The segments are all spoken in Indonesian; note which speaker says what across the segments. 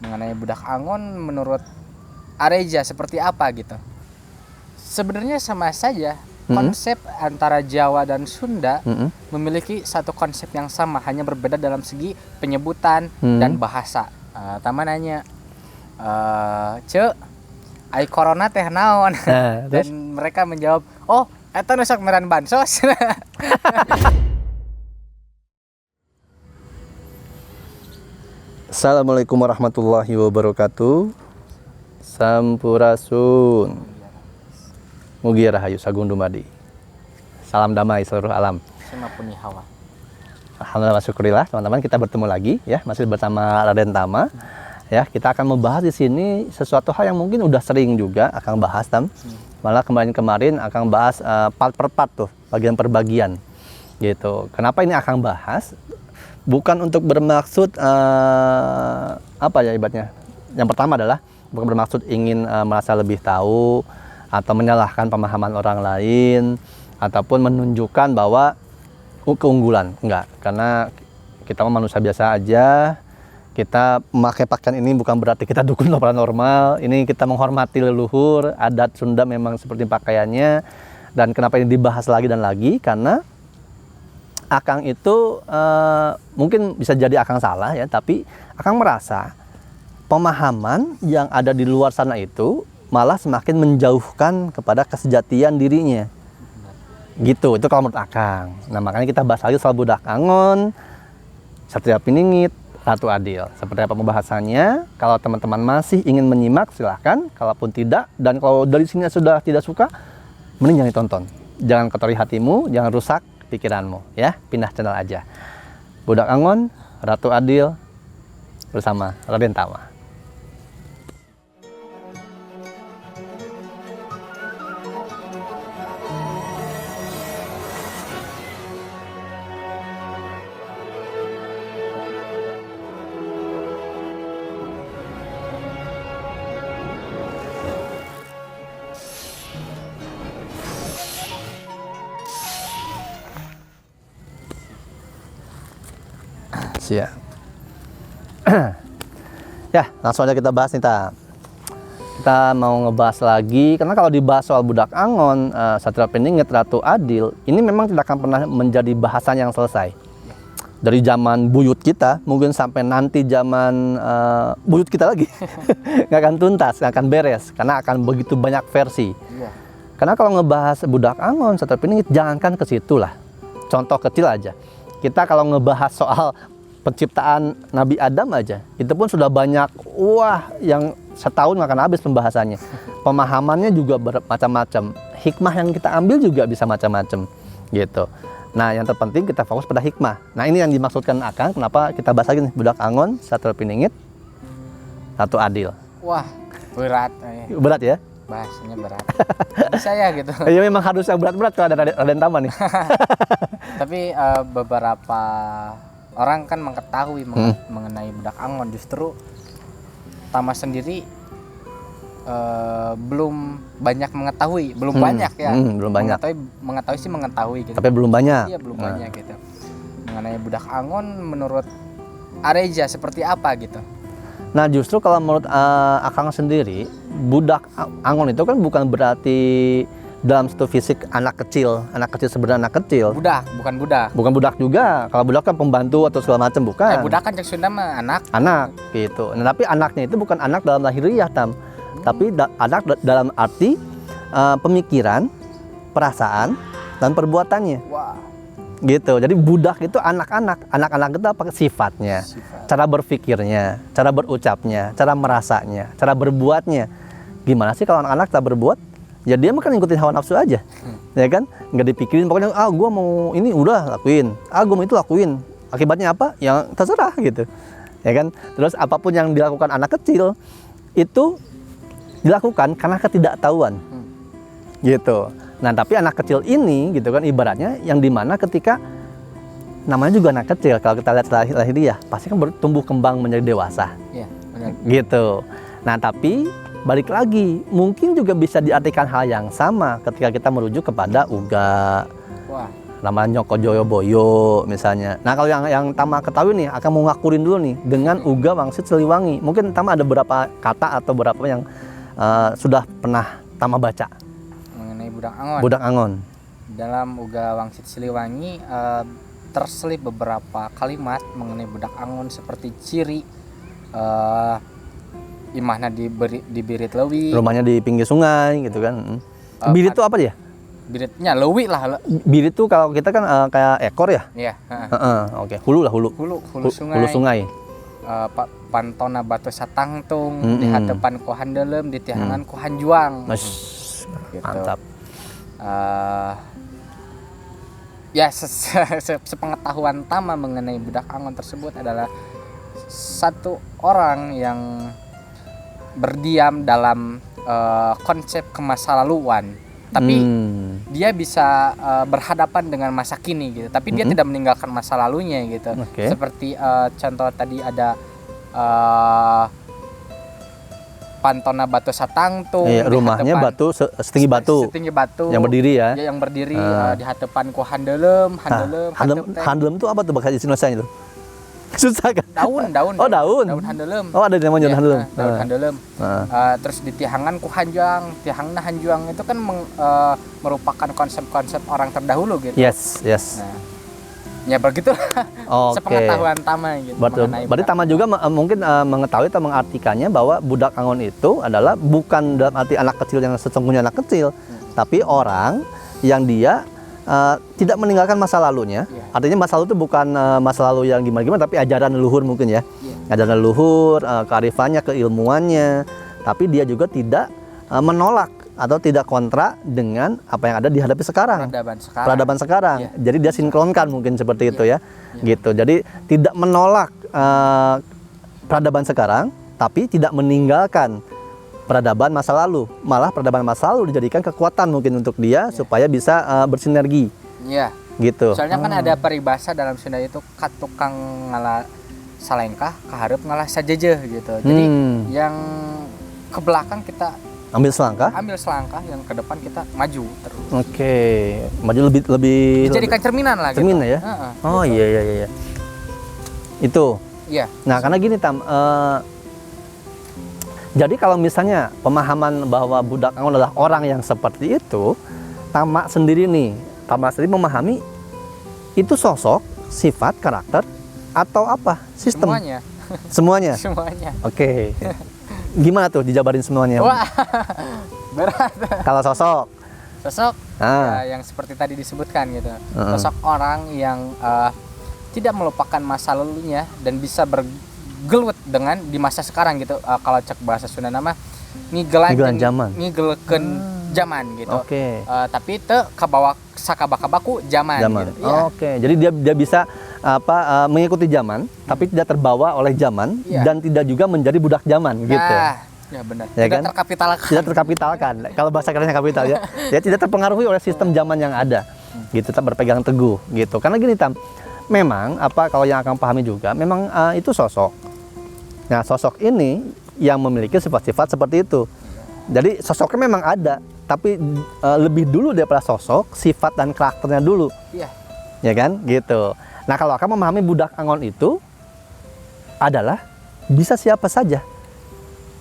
Speaker 1: mengenai budak Angon menurut Areja seperti apa gitu? Sebenarnya sama saja. Konsep antara Jawa dan Sunda memiliki satu konsep yang sama, hanya berbeda dalam segi penyebutan dan bahasa. Tama nanya, "Ce, ai corona teh naon?" Dan mereka menjawab, "Oh, eta nu sok meran bansos."
Speaker 2: Assalamualaikum warahmatullahi wabarakatuh. Sampurasun. Mugi rahayu sagung dumadi. Salam damai seluruh alam.
Speaker 1: Semapuni hawa.
Speaker 2: Alhamdulillah, syukurillah teman-teman, kita bertemu lagi ya, masih bersama Raden Tama. Ya, kita akan membahas di sini sesuatu hal yang mungkin udah sering juga Akang bahas, Tam. Malah kemarin Akang bahas part per part tuh, bagian per bagian. Gitu. Kenapa ini Akang bahas? Bukan untuk bermaksud apa ya ibaratnya. Yang pertama adalah bukan bermaksud ingin merasa lebih tahu atau menyalahkan pemahaman orang lain ataupun menunjukkan bahwa keunggulan. Enggak, karena kita manusia biasa aja. Kita memakai pakaian ini bukan berarti kita dukun paranormal. Ini kita menghormati leluhur, adat Sunda memang seperti pakaiannya. Dan kenapa ini dibahas lagi dan lagi? Karena Akang itu mungkin bisa jadi Akang salah ya, tapi Akang merasa pemahaman yang ada di luar sana itu malah semakin menjauhkan kepada kesejatian dirinya. Gitu, itu kalau menurut Akang. Nah, makanya kita bahas lagi soal budak Angon, Satria Piningit, Ratu Adil. Seperti apa pembahasannya? Kalau teman-teman masih ingin menyimak, silahkan. Kalaupun tidak, dan kalau dari sini sudah tidak suka, mending jangan ditonton. Jangan kotori hatimu, jangan rusak pikiranmu, ya. Pindah channel aja. Budak Angon, Ratu Adil, bersama Raden Tama. Siap. Ya, langsung aja kita bahas nih, Ta. Kita mau ngebahas lagi, karena kalau dibahas soal budak Angon, Satria Piningit, Ratu Adil, ini memang tidak akan pernah menjadi bahasan yang selesai. Dari zaman buyut kita, mungkin sampai nanti zaman buyut kita lagi, nggak akan tuntas, nggak akan beres, karena akan begitu banyak versi. Karena kalau ngebahas budak Angon, Satria Piningit, jangankan ke situ lah. Contoh kecil aja, kita kalau ngebahas soal penciptaan Nabi Adam aja, itu pun sudah banyak, yang setahun nggak akan habis pembahasannya. Pemahamannya juga bermacam-macam, hikmah yang kita ambil juga bisa macam-macam, gitu. Nah, yang terpenting kita fokus pada hikmah. Nah, ini yang dimaksudkan Akang, kenapa kita bahas lagi nih, budak Angon, Satria Piningit, Ratu Adil.
Speaker 1: Wah, berat.
Speaker 2: Berat ya?
Speaker 1: Bahasanya berat. Bisa ya gitu.
Speaker 2: Iya, memang harus yang berat-berat kalau ada Raden Tama nih.
Speaker 1: Tapi beberapa orang kan mengetahui mengenai budak Angon, justru Tama sendiri belum banyak mengetahui, belum banyak ya.
Speaker 2: Belum banyak.
Speaker 1: Mengetahui sih mengetahui gitu.
Speaker 2: Tapi belum banyak.
Speaker 1: Iya, belum banyak gitu. Mengenai budak Angon menurut Areja seperti apa gitu?
Speaker 2: Nah, justru kalau menurut Akang sendiri, budak Angon itu kan bukan berarti dalam satu fisik anak kecil sebenarnya anak kecil.
Speaker 1: Budak, bukan budak.
Speaker 2: Bukan budak juga. Kalau budak kan pembantu atau segala macam, bukan.
Speaker 1: Budak kan cek Sunda mah anak.
Speaker 2: Anak gitu. Nah, tapi anaknya itu bukan anak dalam lahiriah, Tam. Tapi anak dalam arti pemikiran, perasaan, dan perbuatannya.
Speaker 1: Wah.
Speaker 2: Gitu. Jadi budak itu anak-anak itu apa sifatnya, cara berpikirnya, cara berucapnya, cara merasanya, cara berbuatnya. Gimana sih kalau anak-anak tak berbuat? Ya dia makan ngikutin hawa nafsu aja, ya kan? Nggak dipikirin, pokoknya gue mau ini udah lakuin, gue mau itu lakuin. Akibatnya apa? Yang terserah gitu, ya kan? Terus apapun yang dilakukan anak kecil itu dilakukan karena ketidaktahuan, gitu. Nah, tapi anak kecil ini gitu kan ibaratnya yang dimana ketika namanya juga anak kecil, kalau kita lihat lahiriah pasti kan bertumbuh kembang menjadi dewasa.
Speaker 1: Iya, benar.
Speaker 2: Gitu. Nah, tapi balik lagi, mungkin juga bisa diartikan hal yang sama ketika kita merujuk kepada uga, ramalan Nyoko Joyoboyo misalnya. Nah kalau yang Tama ketahui nih, akan mau ngakurin dulu nih dengan Uga Wangsit Siliwangi. Mungkin Tama ada beberapa kata atau beberapa yang sudah pernah Tama baca
Speaker 1: mengenai Budak Angon.
Speaker 2: Budak Angon.
Speaker 1: Dalam Uga Wangsit Siliwangi terselip beberapa kalimat mengenai Budak Angon seperti ciri imahna di Birit Leuwi.
Speaker 2: Rumahnya di pinggir sungai gitu kan. Birit itu apa dia?
Speaker 1: Biritnya Leuwi lah.
Speaker 2: Birit itu kalau kita kan kayak ekor ya?
Speaker 1: Iya.
Speaker 2: Oke. Hulu lah, hulu.
Speaker 1: Hulu sungai.
Speaker 2: Hulu sungai.
Speaker 1: Pantona batu satangtung di hadapan ku handelem di tihangan ku hanjuang. Gitu.
Speaker 2: Mantap.
Speaker 1: Ya sepengetahuan Tama mengenai Budak Angon tersebut adalah satu orang yang berdiam dalam konsep kemasaluluan, tapi dia bisa berhadapan dengan masa kini gitu, tapi dia tidak meninggalkan masa lalunya gitu. Seperti contoh tadi ada Pantona batu satangtung,
Speaker 2: rumahnya batu setinggi batu yang berdiri ya,
Speaker 1: yang berdiri di hadapan ku handelem.
Speaker 2: Handelem itu apa tuh bahasa Indonesia itu? Susah kan?
Speaker 1: Daun.
Speaker 2: Oh, daun
Speaker 1: handelem.
Speaker 2: Oh, ada namanya handelem.
Speaker 1: Daun handelem. Terus di tihangan ku hanjuang. Tihangan hanjuang itu kan merupakan konsep-konsep orang terdahulu gitu.
Speaker 2: Yes.
Speaker 1: Nah, ya begitulah. Sepengetahuan Tama gitu.
Speaker 2: Berarti Tama juga mungkin mengetahui atau mengartikannya bahwa Budak Angon itu adalah bukan dalam arti anak kecil yang sesungguhnya anak kecil, tapi orang yang dia tidak meninggalkan masa lalunya. Artinya masa lalu itu bukan masa lalu yang gimana-gimana, tapi ajaran leluhur mungkin ya. Ajaran leluhur, kearifannya, keilmuannya. Tapi dia juga tidak menolak atau tidak kontra dengan apa yang ada dihadapi sekarang. Peradaban sekarang. Jadi dia sinkronkan mungkin seperti itu ya. Gitu. Jadi tidak menolak peradaban sekarang, tapi tidak meninggalkan peradaban masa lalu. Malah peradaban masa lalu dijadikan kekuatan mungkin untuk dia supaya bisa bersinergi. Iya. Gitu.
Speaker 1: Soalnya kan ada peribahasa dalam Sunda itu katukang ngalah salengkah, kaharep ngalah sajejeh gitu. Jadi yang ke belakang kita
Speaker 2: ambil selangkah,
Speaker 1: yang ke depan kita maju terus.
Speaker 2: Oke. Maju lebih
Speaker 1: dijadikan cerminan lah gitu.
Speaker 2: Cerminan ya? Oh gitu. Iya. Itu.
Speaker 1: Iya.
Speaker 2: Nah, karena gini Tam, jadi kalau misalnya pemahaman bahwa Budak Angon adalah orang yang seperti itu, Tama sendiri memahami itu sosok, sifat, karakter, atau apa? Sistem? Semuanya? Semuanya. Oke. Gimana tuh dijabarin semuanya?
Speaker 1: Wah, berat.
Speaker 2: Kalau sosok?
Speaker 1: Ya, yang seperti tadi disebutkan gitu. Sosok orang yang tidak melupakan masa lalunya dan bisa bergelut dengan di masa sekarang gitu. Kalau cek bahasa Sunda nama ngigeleun zaman gitu. Tapi teu kabawa sakabaka-baku zaman. Gitu.
Speaker 2: Ya. Jadi dia bisa mengikuti zaman, tapi tidak terbawa oleh zaman dan tidak juga menjadi budak zaman gitu.
Speaker 1: Ya benar.
Speaker 2: Ya
Speaker 1: tidak
Speaker 2: kan?
Speaker 1: terkapitalkan.
Speaker 2: Tidak terkapitalkan. Kalau bahasa kerennya kapital ya. Ya tidak terpengaruhi oleh sistem zaman yang ada. Gitu, tetap berpegang teguh gitu. Karena gini Tam, memang kalau yang akan pahami juga, memang itu sosok. Nah, sosok ini yang memiliki sifat-sifat seperti itu. Jadi sosoknya memang ada, tapi lebih dulu daripada sosok, sifat dan karakternya dulu.
Speaker 1: Iya.
Speaker 2: Ya kan? Gitu. Nah, kalau akan memahami Budak Angon itu adalah bisa siapa saja.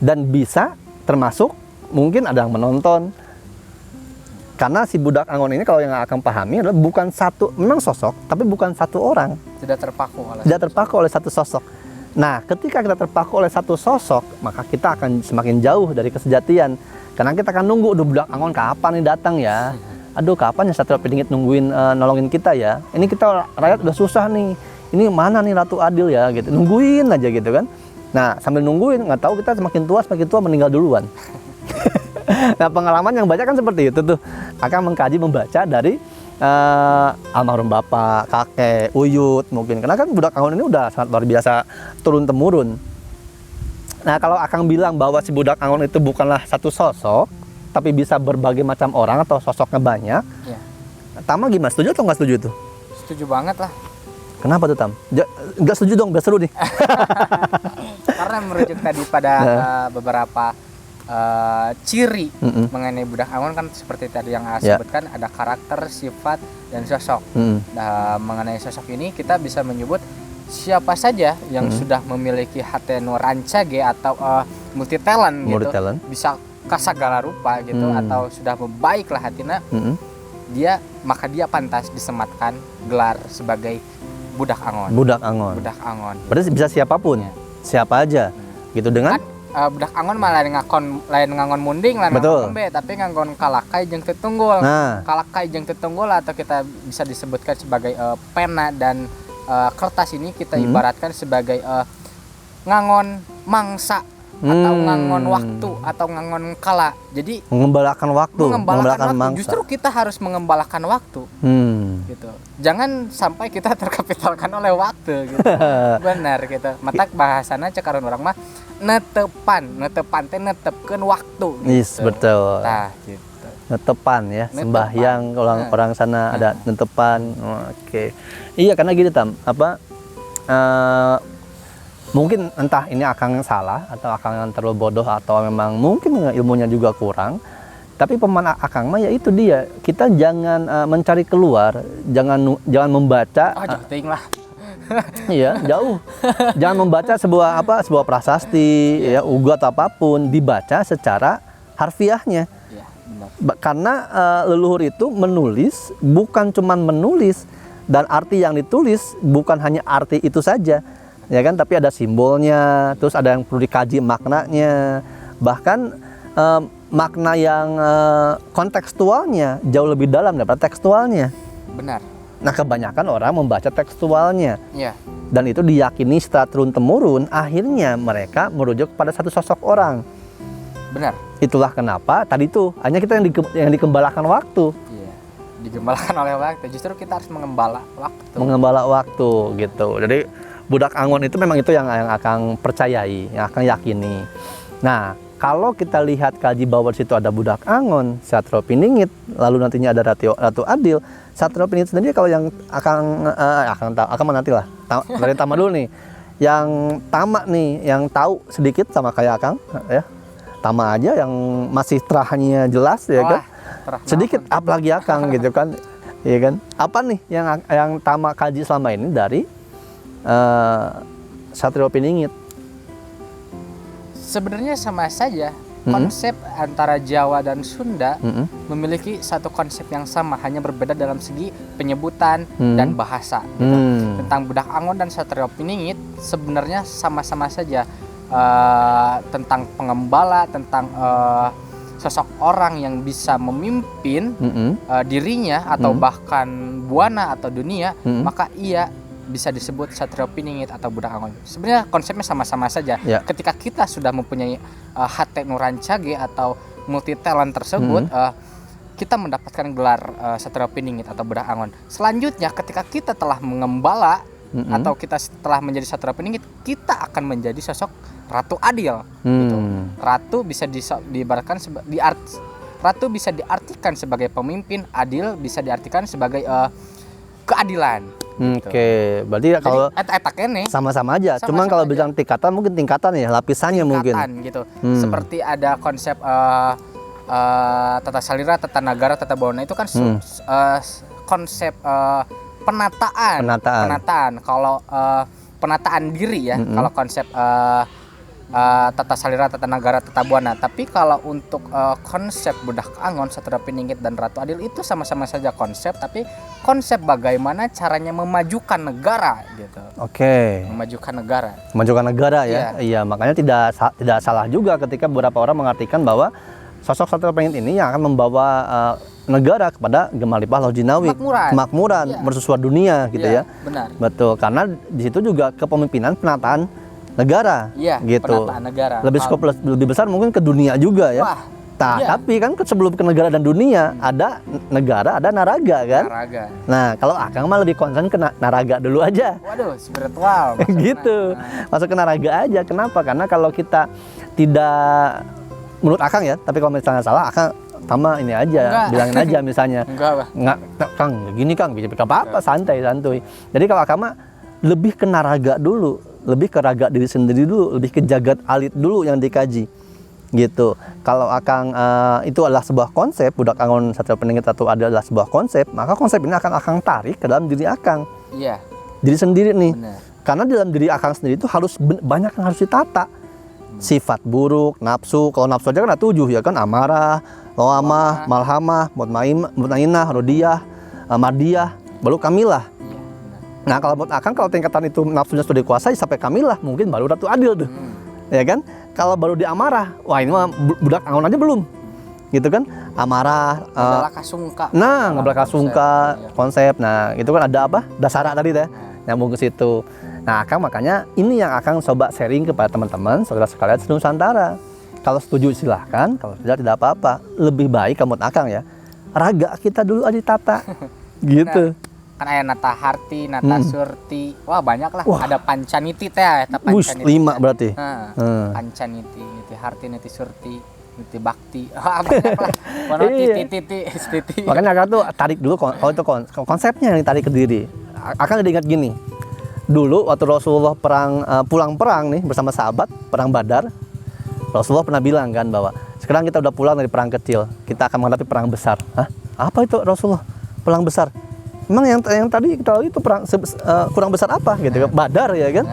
Speaker 2: Dan bisa termasuk mungkin ada yang menonton. Karena si Budak Angon ini kalau yang akan pahami adalah bukan satu, memang sosok, tapi bukan satu orang.
Speaker 1: Tidak terpaku oleh
Speaker 2: satu sosok. Nah, ketika kita terpaku oleh satu sosok, maka kita akan semakin jauh dari kesejatian. Karena kita akan nunggu, Budak Angon kapan nih datang ya? Aduh, kapan ya Satria Piningit nungguin nolongin kita ya? Ini kita rakyat udah susah nih. Ini mana nih Ratu Adil ya? Gitu. Nungguin aja gitu kan. Nah, sambil nungguin, nggak tahu kita semakin tua meninggal duluan. Nah, pengalaman yang banyak kan seperti itu tuh. Akan mengkaji, membaca dari almarhum bapak, kakek, uyut mungkin. Karena kan Budak Angon ini udah sangat luar biasa turun-temurun. Nah, kalau Akang bilang bahwa si Budak Angon itu bukanlah satu sosok, tapi bisa berbagai macam orang atau sosoknya banyak.
Speaker 1: Ya.
Speaker 2: Tama gimana? Setuju atau nggak setuju tuh?
Speaker 1: Setuju banget lah.
Speaker 2: Kenapa tuh Tam? Nggak setuju dong, biar seru nih.
Speaker 1: Karena merujuk tadi pada beberapa ciri mengenai budak Angon kan seperti tadi yang sebutkan, ada karakter, sifat, dan sosok. Nah, mengenai sosok ini kita bisa menyebut siapa saja yang sudah memiliki hati nurancage atau multi talent gitu, bisa kasagala rupa gitu, atau sudah baik lah hatina, maka dia pantas disematkan gelar sebagai budak Angon.
Speaker 2: Budak Angon.
Speaker 1: Budak Angon. Gitu.
Speaker 2: Berarti bisa siapapun, siapa aja, gitu dengan.
Speaker 1: Kan, budak Angon malah lain ngangon munding, lain ngangon be, tapi ngangon kalakai jeung tetunggul. Kalakai jeung tetunggul atau kita bisa disebutkan sebagai pena dan kertas ini kita ibaratkan sebagai ngangon mangsa atau ngangon waktu atau ngangon kala. Jadi
Speaker 2: mengembalakan waktu,
Speaker 1: mengembalakan waktu.
Speaker 2: mangsa.
Speaker 1: Justru kita harus mengembalakan waktu. Gitu. Jangan sampai kita terkapitalkan oleh waktu gitu. Benar gitu. Matak bahasana cekareun urang mah netepan teh netepkeun waktu gitu.
Speaker 2: Yes, betul.
Speaker 1: Nah, gitu.
Speaker 2: Netepan ya, sembahyang orang sana ada netepan. Oke. Iya, karena gini Tam, mungkin entah ini Akang salah atau Akang yang terlalu bodoh atau memang mungkin ilmunya juga kurang. Tapi pemahaman Akang mah ya itu dia. Kita jangan mencari keluar, jangan membaca.
Speaker 1: Jauh lah.
Speaker 2: Iya, jauh. Jangan membaca sebuah prasasti ya, uga atau apapun, dibaca secara harfiahnya.
Speaker 1: Iya, benar.
Speaker 2: Karena leluhur itu menulis bukan cuman menulis, dan arti yang ditulis bukan hanya arti itu saja, ya kan, tapi ada simbolnya, terus ada yang perlu dikaji maknanya, bahkan makna yang kontekstualnya jauh lebih dalam daripada tekstualnya.
Speaker 1: Benar.
Speaker 2: Nah, kebanyakan orang membaca tekstualnya,
Speaker 1: ya. Dan
Speaker 2: itu diyakini setelah turun-temurun, akhirnya mereka merujuk pada satu sosok orang.
Speaker 1: Benar.
Speaker 2: Itulah kenapa tadi itu hanya kita yang dikembalakan waktu.
Speaker 1: Iya, digembalakan oleh waktu. Justru kita harus mengembala waktu.
Speaker 2: Mengembala waktu gitu. Jadi budak Angon itu memang itu yang Akang percayai, yang Akang yakini. Nah, kalau kita lihat kaji bahwa di situ ada budak Angon, Satrio Piningit, lalu nantinya ada Ratu Adil. Satrio Piningit sendiri kalau yang Akang nanti lah. Dari Tama dulu nih. Yang Tama nih, yang tahu sedikit sama kayak Akang, ya. Tama aja yang masih terahnya jelas ya kan. Sedikit apalagi Akang gitu kan. Iya kan? Apa nih yang Tama kaji selama ini dari Satrio Piningit?
Speaker 1: Sebenarnya sama saja. Konsep antara Jawa dan Sunda memiliki satu konsep yang sama, hanya berbeda dalam segi penyebutan dan bahasa. Gitu. Tentang budak Angon dan Satrio Piningit sebenarnya sama-sama saja. Tentang pengembala, tentang sosok orang yang bisa memimpin dirinya atau bahkan buana atau dunia, maka ia bisa disebut Satrio Piningit atau budak Angon. Sebenarnya konsepnya sama-sama saja. Ketika kita sudah mempunyai hati nurancage atau multi talent tersebut, kita mendapatkan gelar Satrio Piningit atau budak Angon. Selanjutnya ketika kita telah mengembala atau kita setelah menjadi Satrio Piningit, kita akan menjadi sosok Ratu Adil. Gitu. Ratu bisa diibaratkan Ratu bisa diartikan sebagai pemimpin, adil bisa diartikan sebagai keadilan.
Speaker 2: Oke, berarti kalau sama-sama aja. Cuman kalau bilang tingkatan, mungkin tingkatan ya, lapisannya mungkin.
Speaker 1: Gitu. Seperti ada konsep tata salira, tata nagara, tata bawana itu kan konsep penataan. Kalau penataan diri ya, kalau konsep tata salira, tata negara, tata buana. Tapi kalau untuk konsep budak Angon, Satrio Piningit dan Ratu Adil itu sama-sama saja konsep, tapi konsep bagaimana caranya memajukan negara gitu.
Speaker 2: Oke. Memajukan negara ya. Iya, makanya tidak salah juga ketika beberapa orang mengartikan bahwa sosok Satrio Piningit ini yang akan membawa negara kepada Gemalipah Lojinawi, kemakmuran, mercusuar dunia gitu ya.
Speaker 1: Benar.
Speaker 2: Betul, karena di situ juga kepemimpinan penataan negara, gitu.
Speaker 1: Penataan negara.
Speaker 2: Lebih besar mungkin ke dunia juga ya.
Speaker 1: Wah,
Speaker 2: tapi kan sebelum ke negara dan dunia ada negara, ada naraga kan. Nah, kalau Akang mah lebih concern ke naraga dulu aja.
Speaker 1: Waduh, spiritual.
Speaker 2: Gitu. Masuk ke naraga aja. Kenapa? Karena kalau kita tidak, menurut Akang ya, tapi kalau misalnya salah, Akang Tama ini aja, bilangin aja misalnya. Enggak, Kang, gini Kang, gak apa-apa, santai. Jadi kalau Akang mah lebih ke naraga dulu, lebih ke raga diri sendiri dulu, lebih ke jagat alit dulu yang dikaji. gitu. Kalau Akang itu adalah sebuah konsep, budak angon Satria Peningit atau adalah sebuah konsep, maka konsep ini akan Akang tarik ke dalam diri Akang.
Speaker 1: Iya.
Speaker 2: Diri sendiri nih.
Speaker 1: Benar.
Speaker 2: Karena di dalam diri Akang sendiri itu harus banyak yang harus ditata. Sifat buruk, nafsu, kalau nafsu aja kan ada 7 ya kan, amarah, lawamah, malhamah, mutmainah, rodiyah, mardiyah, baru kamilah.
Speaker 1: Iya, benar.
Speaker 2: Nah kalau menurut Akang, kalau tingkatan itu nafsunya sudah dikuasai sampai kamilah, mungkin baru Ratu Adil tuh. Ya kan? Kalau baru di amarah, wah ini mah budak angon aja belum. Gitu kan? Amarah,
Speaker 1: Ngebelaka sungka.
Speaker 2: nah ngebelaka sungka, konsep. Nah, itu kan ada apa? Dasara tadi teh. Nyambung ke situ. Nah, Akang makanya ini yang Akang coba sharing kepada teman-teman, saudara sekalian Nusantara. Kalau setuju silahkan, kalau tidak apa-apa. Lebih baik menurut Akang ya, raga kita dulu aja ditata. Gitu.
Speaker 1: Kan aya nata harti, nata surti. Wah, banyak lah.
Speaker 2: Wah.
Speaker 1: Ada pancaniti teh, eta
Speaker 2: Wush,
Speaker 1: pancaniti.
Speaker 2: 5 berarti.
Speaker 1: Pancaniti, niti harti, niti surti, niti bakti. Wah, banyak lah. Kono
Speaker 2: Iya.
Speaker 1: titi.
Speaker 2: Makanya Akang tuh tarik dulu kalau itu konsepnya yang ditarik ke diri. Akang jadi ingat gini. Dulu waktu Rasulullah pulang perang nih bersama sahabat, perang Badar. Rasulullah pernah bilang kan bahwa sekarang kita udah pulang dari perang kecil, kita akan menghadapi perang besar. Hah? Apa itu Rasulullah? Perang besar? Emang yang tadi kita tahu itu perang kurang besar apa gitu kan? Badar ya kan?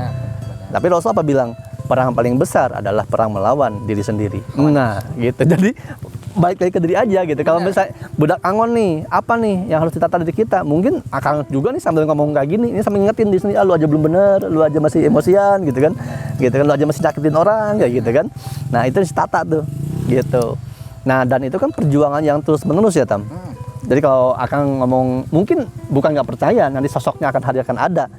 Speaker 2: Tapi Rasulullah apa bilang? Perang paling besar adalah perang melawan diri sendiri. Nah, gitu. Jadi balik lagi ke diri aja gitu. Kalau misalnya budak angon nih, apa nih yang harus ditata diri kita? Mungkin Akang juga nih sambil ngomong kayak gini, ini sambil ngingetin di sini, lu aja belum bener, lu aja masih emosian gitu kan. Gitu kan, lu aja masih nyakitin orang kayak gitu kan. Nah, itu harus ditata tuh. Gitu. Nah, dan itu kan perjuangan yang terus-menerus ya, Tam. Jadi kalau Akang ngomong, mungkin bukan nggak percaya, nanti sosoknya akan ada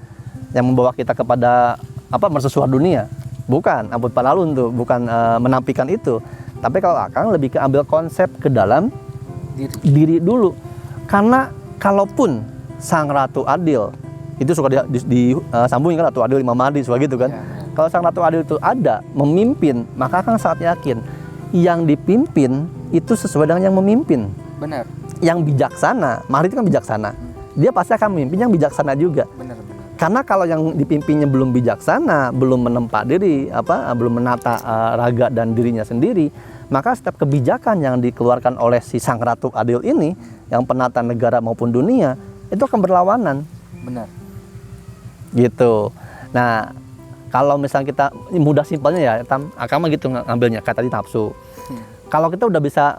Speaker 2: yang membawa kita kepada mercusuar dunia. Bukan, ampun palalun tuh, bukan menampikan itu. Tapi kalau Akang lebih ke ambil konsep ke dalam diri dulu. Karena kalaupun Sang Ratu Adil itu suka disambungin kan, Ratu Adil Imam Mahdi suka gitu kan. Kalau Sang Ratu Adil itu ada memimpin, maka Akang sangat yakin yang dipimpin itu sesuai dengan yang memimpin.
Speaker 1: Benar.
Speaker 2: Yang bijaksana, Mahdi itu kan bijaksana. Dia pasti akan memimpin yang bijaksana juga.
Speaker 1: Benar.
Speaker 2: Karena kalau yang dipimpinnya belum bijaksana, belum menempa diri, belum menata raga dan dirinya sendiri, maka setiap kebijakan yang dikeluarkan oleh si Sang Ratu Adil ini, yang penata negara maupun dunia, itu akan berlawanan.
Speaker 1: Benar.
Speaker 2: Gitu. Nah, kalau misalnya kita, ini mudah simpelnya ya, Akang mah gitu ngambilnya, kayak tadi nafsu. Kalau kita udah bisa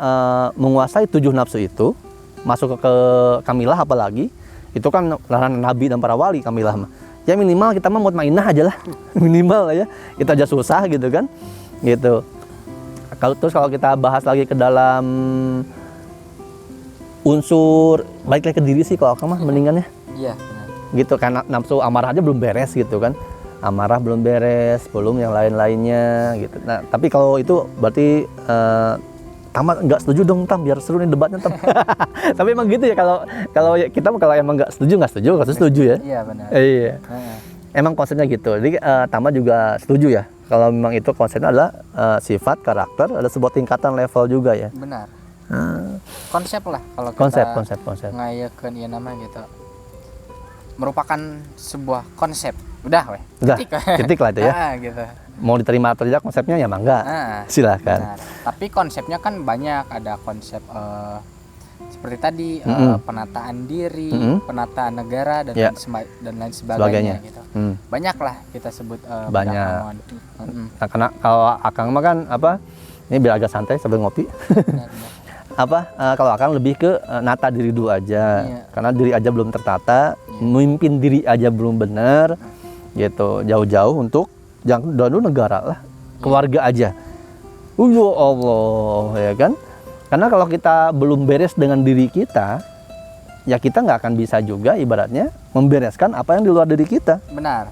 Speaker 2: menguasai 7 nafsu itu, masuk ke kamilah apalagi, itu kan larangan Nabi dan para wali kamilah mah. Ya minimal kita mah mutmainah aja lah. Minimal lah ya. Kita aja susah gitu kan. Gitu. Kalau kita bahas lagi ke dalam unsur baik lagi ke diri sih kalau mah mendingan ya.
Speaker 1: Iya, benar.
Speaker 2: Gitu kan, nafsu amarah aja belum beres gitu kan. Amarah belum beres, belum yang lain-lainnya gitu. Nah, tapi kalau itu berarti Tamat nggak setuju dong Tam, biar seru nih debatnya Tam. Tapi emang gitu ya, kalau kita kalau emang nggak setuju setuju ya.
Speaker 1: Iya, benar.
Speaker 2: Iya. Emang konsepnya gitu. Jadi Tamat juga setuju ya. Kalau memang itu konsepnya adalah sifat, karakter, ada sebuah tingkatan level juga ya.
Speaker 1: Benar. Konsep lah kalau kita
Speaker 2: Konsep.
Speaker 1: ngayakeun ieu nama gitu. Merupakan sebuah konsep. Udah weh.
Speaker 2: Udah, titik lah itu ya.
Speaker 1: Gitu.
Speaker 2: Mau diterima atau tidak konsepnya ya mangga. Silahkan.
Speaker 1: Benar. Tapi konsepnya kan banyak, ada konsep seperti tadi penataan diri, penataan negara dan lain sebagainya gitu. Banyak lah kita sebut
Speaker 2: banyak. Nah, karena kalau Akang mah kan ini biar agak santai sambil ngopi. Kalau Akang lebih ke nata diri dulu aja. Karena diri aja belum tertata, memimpin diri aja belum benar. Gitu, jauh-jauh untuk jangan dulu negara lah, keluarga aja. Ya Allah, ya kan? Karena kalau kita belum beres dengan diri kita, ya kita nggak akan bisa juga ibaratnya membereskan apa yang di luar diri kita.
Speaker 1: Benar.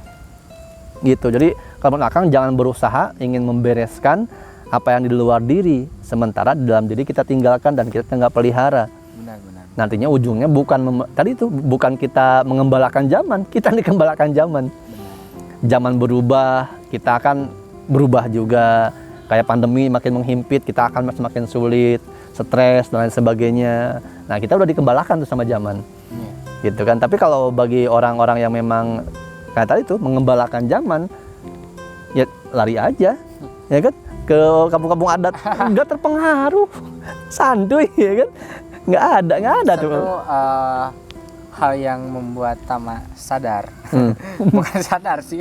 Speaker 2: Gitu. Jadi kalau Akang jangan berusaha ingin membereskan apa yang di luar diri, sementara di dalam diri kita tinggalkan dan kita nggak pelihara.
Speaker 1: Benar.
Speaker 2: Nantinya ujungnya bukan kita mengembalakan zaman, kita dikembalakan zaman. Zaman berubah, kita akan berubah juga. Kayak pandemi makin menghimpit, kita akan semakin sulit, stres dan lain sebagainya. Nah, kita udah dikembalakan tuh sama zaman. Gitu kan. Tapi kalau bagi orang-orang yang memang kayak tadi tuh mengembalakan zaman, ya lari aja. Ya kan? ke kampung-kampung adat nggak terpengaruh, santuy ya kan, nggak ada tuh.
Speaker 1: Satu hal yang membuat Tama sadar, bukan sadar sih,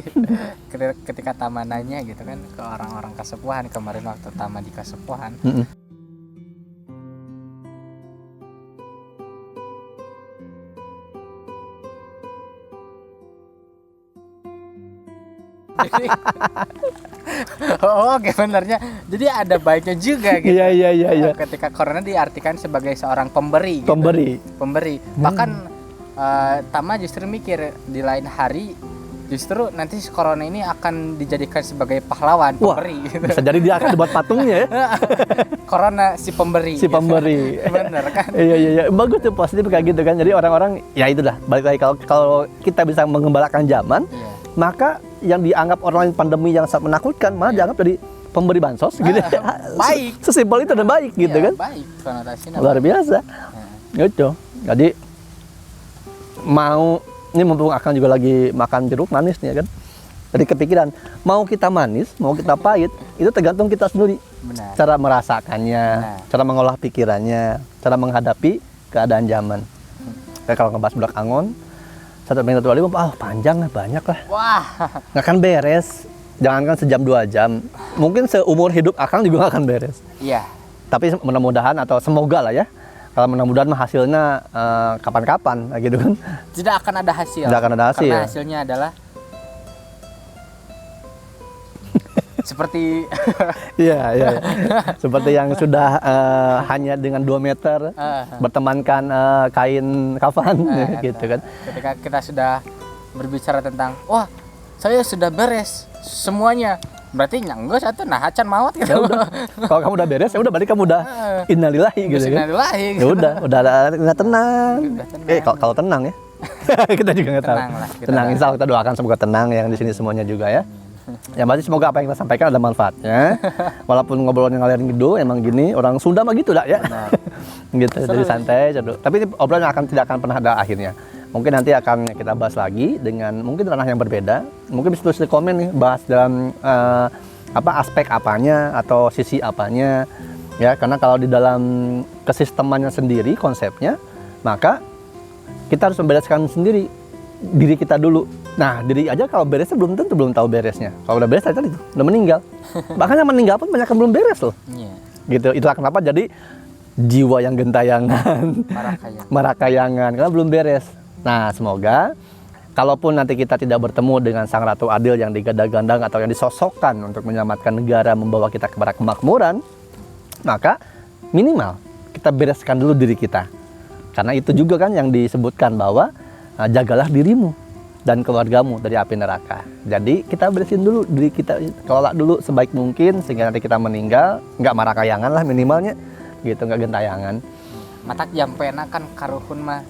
Speaker 1: ketika Tama nanya gitu kan ke orang-orang Kasepuhan kemarin waktu Tama di Kasepuhan. Jadi, oh, sebenarnya jadi ada baiknya juga gitu.
Speaker 2: Iya.
Speaker 1: Ketika corona diartikan sebagai seorang pemberi. Gitu. Pemberi. Bahkan Tama justru mikir di lain hari justru nanti corona ini akan dijadikan sebagai pahlawan, pemberi. Gitu.
Speaker 2: Bisa jadi dia akan buat patungnya ya.
Speaker 1: Corona si pemberi.
Speaker 2: Si pemberi.
Speaker 1: Bener kan?
Speaker 2: Iya. Bagus tuh positif kayak gitu kan. Jadi orang-orang ya itulah balik lagi kalau kita bisa mengembalakan zaman, maka yang dianggap orang lain pandemi yang sangat menakutkan malah dianggap jadi pemberi bansos gitu.
Speaker 1: Baik.
Speaker 2: Sesimpel itu dan baik gitu kan.
Speaker 1: Baik konotasinya.
Speaker 2: Luar biasa. Gitu. Jadi mau ini mumpung Akang juga lagi makan jeruk manis nih ya kan. Jadi kepikiran mau kita manis, mau kita pahit itu tergantung kita sendiri.
Speaker 1: Benar.
Speaker 2: Cara merasakannya, cara mengolah pikirannya, cara menghadapi keadaan zaman. Kayak kalau ngebahas Budak Angon 1,25 panjang lah, banyak lah.
Speaker 1: Wah,
Speaker 2: nggak akan beres. Jangankan sejam 2 jam, mungkin seumur hidup Akang juga nggak akan beres.
Speaker 1: Iya.
Speaker 2: Tapi mudah-mudahan atau semoga lah ya. Kalau mudah-mudahan mah hasilnya kapan-kapan gitu kan.
Speaker 1: Tidak akan ada hasil.
Speaker 2: Tidak akan ada hasil.
Speaker 1: Karena hasilnya adalah seperti
Speaker 2: Iya. Seperti yang sudah hanya dengan 2 meter bertemankan kain kafan gitu kan.
Speaker 1: Ketika kita sudah berbicara tentang wah, saya sudah beres semuanya. Berarti enggak satu nah acan mawat gitu.
Speaker 2: Ya udah. Kalau kamu udah beres ya udah berarti kamu udah innalillahi gitu kan.
Speaker 1: Innalillahi.
Speaker 2: Ya udah tenang. Kalau tenang ya. Kita juga nggak tahu. Tenang, insya Allah kita doakan semoga tenang yang di sini semuanya juga ya. Yang pasti semoga apa yang kita sampaikan ada manfaatnya. Walaupun ngobrolnya ngalir gitu, emang gini orang Sunda mah gitu lah ya. Gitu, jadi santai. Tapi ini obrolan tidak akan pernah ada akhirnya. Mungkin nanti akan kita bahas lagi dengan mungkin ranah yang berbeda. Mungkin bisa tulis di komen nih, bahas dalam aspek apanya atau sisi apanya. Ya, karena kalau di dalam kesistemannya sendiri konsepnya, maka kita harus membereskan sendiri diri kita dulu. Nah, diri aja kalau beresnya belum tentu belum tahu beresnya. Kalau udah beres tadi itu udah meninggal. Bahkan yang meninggal pun banyak yang belum beres loh. Gitu. Itulah kenapa jadi jiwa yang gentayangan, marakayangan karena belum beres. Nah, semoga kalaupun nanti kita tidak bertemu dengan Sang Ratu Adil yang digadang-gadang atau yang disosokkan untuk menyelamatkan negara, membawa kita kepada kemakmuran, maka minimal kita bereskan dulu diri kita. Karena itu juga kan yang disebutkan bahwa jagalah dirimu dan keluargamu dari api neraka. Jadi kita beresin dulu diri kita, kelola dulu sebaik mungkin sehingga nanti kita meninggal nggak marakayangan lah minimalnya, gitu, nggak gentayangan.
Speaker 1: Matak jampena kan karuhun mah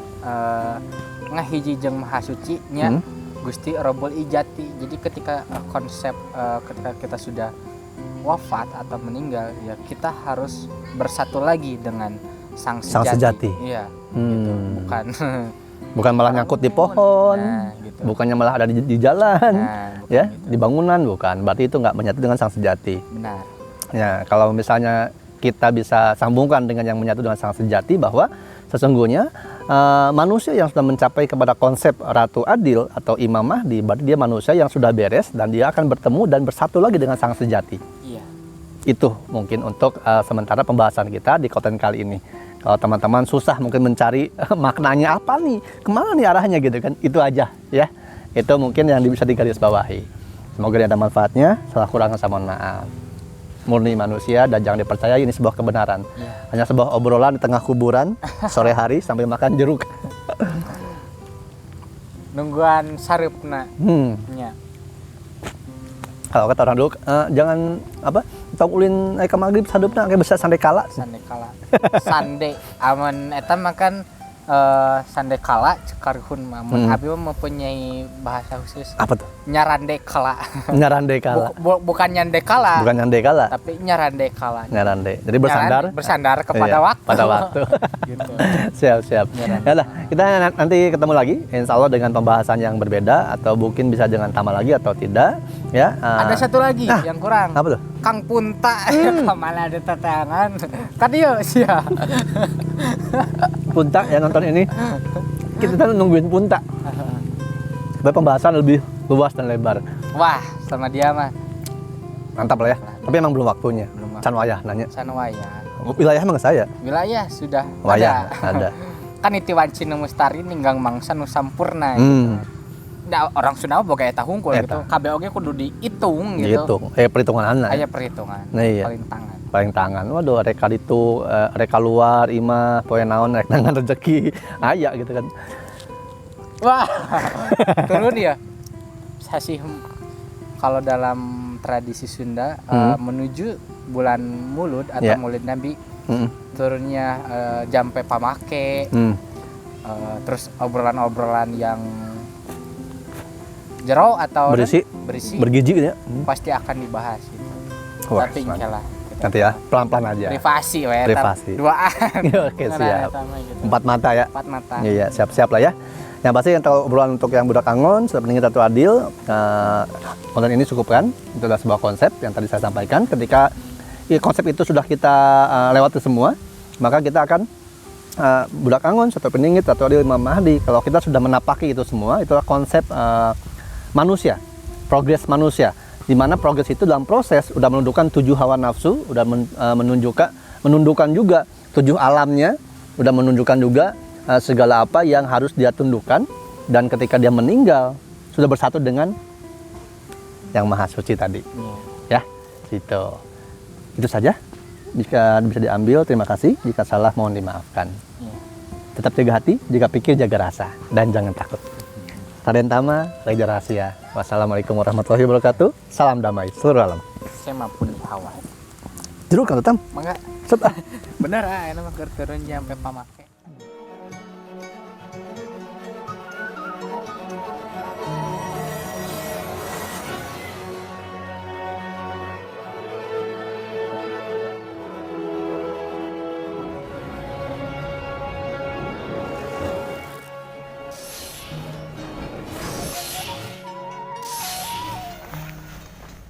Speaker 1: ngahiji jeung maha suci nya Gusti Robol Ijati. Jadi ketika konsep ketika kita sudah wafat atau meninggal ya kita harus bersatu lagi dengan sang sejati. Iya. Gitu.
Speaker 2: Bukan malah nyangkut di pohon, gitu. Bukannya malah ada di jalan, ya, gitu. Di bangunan, bukan. Berarti itu nggak menyatu dengan sang sejati.
Speaker 1: Benar.
Speaker 2: Ya, kalau misalnya kita bisa sambungkan dengan yang menyatu dengan sang sejati bahwa sesungguhnya manusia yang sudah mencapai kepada konsep Ratu Adil atau Imam Mahdi, berarti dia manusia yang sudah beres dan dia akan bertemu dan bersatu lagi dengan sang sejati.
Speaker 1: Iya.
Speaker 2: Itu mungkin untuk sementara pembahasan kita di konten kali ini. Kalau teman-teman susah mungkin mencari maknanya apa nih, kemana nih arahnya gitu kan, itu aja ya. Itu mungkin yang bisa digarisbawahi. Semoga ada manfaatnya, salah kurang saya mohon maaf. Murni manusia dan jangan dipercaya ini sebuah kebenaran. Hanya sebuah obrolan di tengah kuburan sore hari sambil makan jeruk.
Speaker 1: Nungguan sarupna. Ya.
Speaker 2: Kalau kata orang dulu jangan apa? Tong ulin ke magrib sadupna kayak bisa sande kala.
Speaker 1: Sande kala. Sande aman eta makan Sandekala cekarhun mah. Abi mah mempunyai bahasa khusus.
Speaker 2: Apa tuh?
Speaker 1: Nyarandekala.
Speaker 2: Nyarandekala.
Speaker 1: Bukan nyandekala.
Speaker 2: Bukan nyandekala.
Speaker 1: Tapi nyarandekala.
Speaker 2: Nyarande. Jadi bersandar
Speaker 1: kepada
Speaker 2: iya,
Speaker 1: waktu.
Speaker 2: pada waktu.
Speaker 1: Gitu.
Speaker 2: Siap. Ya lah, kita nanti ketemu lagi insya Allah dengan pembahasan yang berbeda atau mungkin bisa dengan tambah lagi atau tidak ya.
Speaker 1: Ada satu lagi yang kurang.
Speaker 2: Apa tuh?
Speaker 1: Kang Punta. Malah ada tetangan. Kan dia sia.
Speaker 2: Punta yang nonton ini kita nungguin Punta supaya pembahasan lebih luas dan lebar.
Speaker 1: Wah, sama dia mah
Speaker 2: Mantap lah ya. Tapi emang belum waktunya.
Speaker 1: Belum.
Speaker 2: Can wayah nanya.
Speaker 1: Sanwaya.
Speaker 2: Wilayah emang saya.
Speaker 1: Wilayah sudah
Speaker 2: Wayah ada.
Speaker 1: Kan itu Wancina Mustari ninggang mangsa nu sampurna gitu. Nah, orang Sunda boga eta hungkul gitu. Kabeh oge kudu dihitung gitu.
Speaker 2: Perhitungan anak.
Speaker 1: Aya perhitungan.
Speaker 2: Nah, iya. Paling tangan. Waduh, reka itu reka luar imah poe naon rek nangan rezeki. Aya gitu kan.
Speaker 1: Wah. Turun ya. Sasih kalau dalam tradisi Sunda menuju bulan Mulud atau Maulid Nabi turunnya jampe pamake. Terus obrolan-obrolan yang jero atau
Speaker 2: berisi bergizi gitu ya.
Speaker 1: Pasti akan dibahas gitu.
Speaker 2: Wah,
Speaker 1: tapi insyaallah
Speaker 2: nanti ya pelan-pelan aja.
Speaker 1: Privasi we.
Speaker 2: Privasi.
Speaker 1: Duaan.
Speaker 2: Oke, siap.
Speaker 1: Gitu.
Speaker 2: Empat mata ya.
Speaker 1: Empat mata.
Speaker 2: Iya, siap-siap lah ya. Yang pasti yang obrolan untuk yang budak Angon, sudah pendengar Ratu Adil, konten ini cukup kan? Itu adalah sebuah konsep yang tadi saya sampaikan. Ketika konsep itu sudah kita lewati semua, maka kita akan budak Angon, Satu Peningit, Ratu Adil, Imam Mahdi. Kalau kita sudah menapaki itu semua, itulah konsep manusia, progres manusia. Di mana progres itu dalam proses udah menundukkan 7 hawa nafsu, udah menundukkan juga 7 alamnya, udah menunjukkan juga segala apa yang harus dia tundukkan, dan ketika dia meninggal sudah bersatu dengan yang maha suci tadi. Ya, gitu. Itu saja. Jika bisa diambil, terima kasih. Jika salah, mohon dimaafkan. Tetap jaga hati, jika pikir jaga rasa, dan jangan takut. Raden Tama, Raja Rahasia. Wassalamualaikum warahmatullahi wabarakatuh. Salam damai seluruh alam.
Speaker 1: Saya maupun di awal.
Speaker 2: Jeruk kan, Tam?
Speaker 1: Mangga. Bener ini mah keur turun sampai pamake.